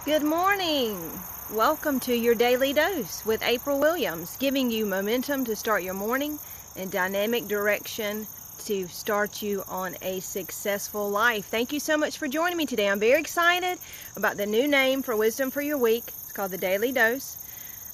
Good morning. Welcome to your Daily Dose with April Williams, giving you momentum to start your morning and dynamic direction to start you on a successful life. Thank you so much for joining me today. I'm very excited about the new name for Wisdom for your week. It's called the Daily Dose.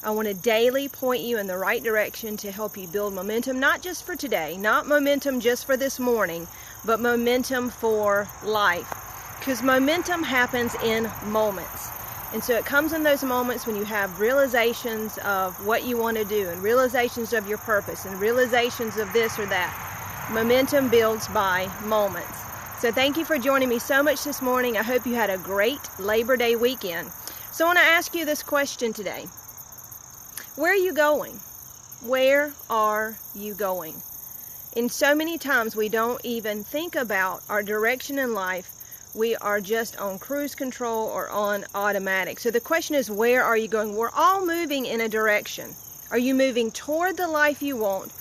I want to daily point you in the right direction to help you build momentum, not just for today, not momentum just for this morning, but momentum for life. Because momentum happens in moments. And so it comes in those moments when you have realizations of what you want to do and realizations of your purpose and realizations of this or that. Momentum builds by moments. So thank you for joining me so much this morning. I hope you had a great Labor Day weekend. So I want to ask you this question today. Where are you going? Where are you going? And so many times we don't even think about our direction in life. We are just on cruise control or on automatic. So the question is, where are you going? We're all moving in a direction. Are you moving toward the life you want,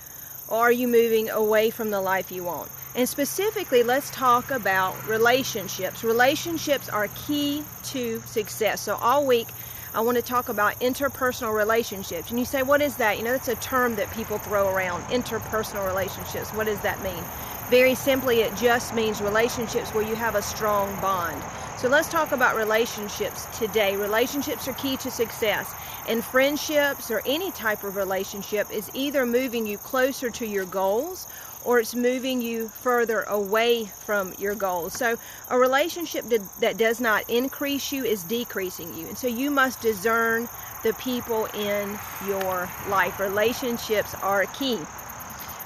or are you moving away from the life you want? And specifically, let's talk about relationships. Relationships are key to success. So all week, I want to talk about interpersonal relationships. And you say, what is that? You know, that's a term that people throw around, interpersonal relationships. What does that mean? Very simply, it just means relationships where you have a strong bond. So let's talk about relationships today. Relationships are key to success. And friendships or any type of relationship is either moving you closer to your goals or it's moving you further away from your goals. So a relationship that does not increase you is decreasing you. And so you must discern the people in your life. Relationships are key.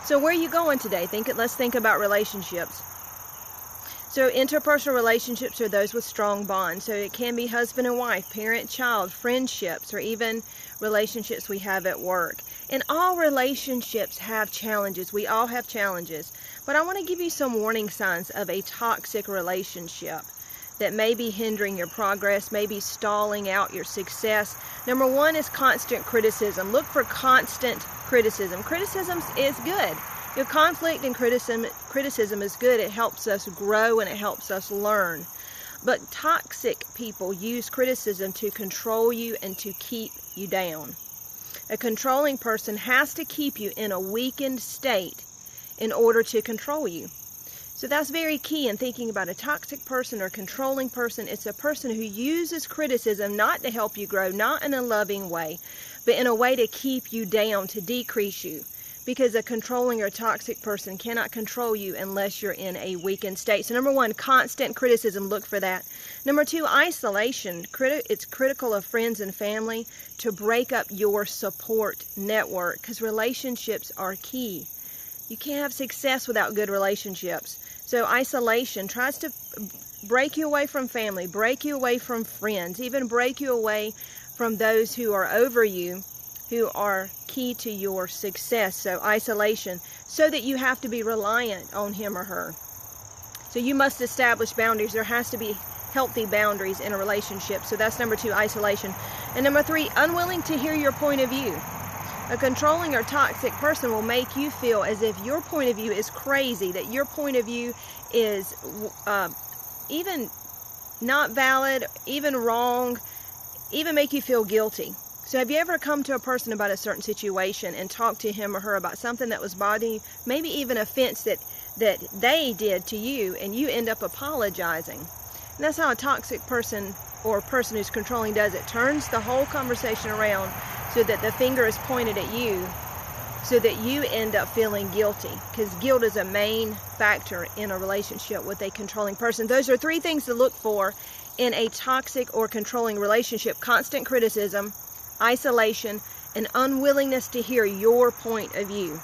So where are you going today? Let's think about relationships. So interpersonal relationships are those with strong bonds. So it can be husband and wife, parent-child, friendships, or even relationships we have at work. And all relationships have challenges. We all have challenges. But I want to give you some warning signs of a toxic relationship that may be hindering your progress, may be stalling out your success. Number one is constant criticism. Look for constant criticism. Criticism is good. Your conflict and criticism is good. It helps us grow and it helps us learn. But toxic people use criticism to control you and to keep you down. A controlling person has to keep you in a weakened state in order to control you. So that's very key in thinking about a toxic person or controlling person. It's a person who uses criticism not to help you grow, not in a loving way, but in a way to keep you down, to decrease you. Because a controlling or toxic person cannot control you unless you're in a weakened state. So number one, constant criticism. Look for that. Number two, isolation. It's critical of friends and family to break up your support network because relationships are key. You can't have success without good relationships. So isolation tries to break you away from family, break you away from friends, even break you away from those who are over you, who are key to your success. So isolation, so that you have to be reliant on him or her. So you must establish boundaries. There has to be healthy boundaries in a relationship. So that's number two, isolation. And number three, unwilling to hear your point of view. A controlling or toxic person will make you feel as if your point of view is crazy, that your point of view is even not valid, even wrong, even make you feel guilty. So have you ever come to a person about a certain situation and talked to him or her about something that was bothering you, maybe even offense that they did to you, and you end up apologizing? And that's how a toxic person or a person who's controlling does it. Turns the whole conversation around so that the finger is pointed at you, so that you end up feeling guilty, because guilt is a main factor in a relationship with a controlling person. Those are three things to look for in a toxic or controlling relationship: constant criticism, isolation, and unwillingness to hear your point of view.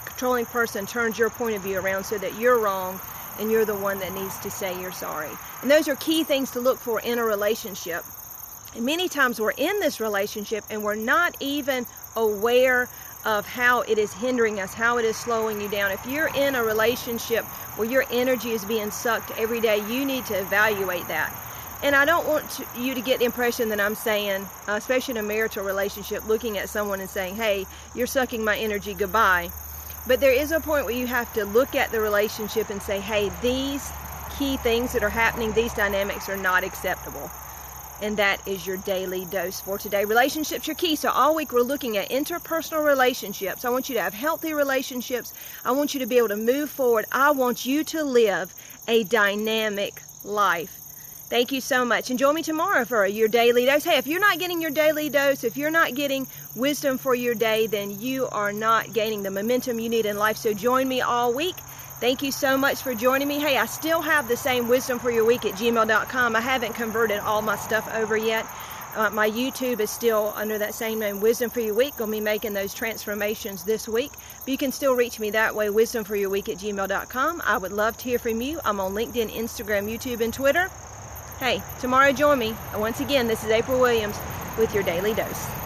A controlling person turns your point of view around so that you're wrong and you're the one that needs to say you're sorry. And those are key things to look for in a relationship. And many times we're in this relationship and we're not even aware of how it is hindering us, how it is slowing you down. If you're in a relationship where your energy is being sucked every day, you need to evaluate that. And I don't want you to get the impression that I'm saying, especially in a marital relationship, looking at someone and saying, hey, you're sucking my energy, goodbye. But there is a point where you have to look at the relationship and say, hey, these key things that are happening, these dynamics are not acceptable. And that is your daily dose for today. Relationships are key. So all week we're looking at interpersonal relationships. I want you to have healthy relationships. I want you to be able to move forward. I want you to live a dynamic life. Thank you so much. And join me tomorrow for your daily dose. Hey, if you're not getting your daily dose, if you're not getting wisdom for your day, then you are not gaining the momentum you need in life. So join me all week. Thank you so much for joining me. Hey, I still have the same wisdomforyourweek@gmail.com. I haven't converted all my stuff over yet. My YouTube is still under that same name, Wisdom for Your Week. Going to be making those transformations this week. But you can still reach me that way, wisdomforyourweek@gmail.com. I would love to hear from you. I'm on LinkedIn, Instagram, YouTube, and Twitter. Hey, tomorrow join me. Once again, this is April Williams with your Daily Dose.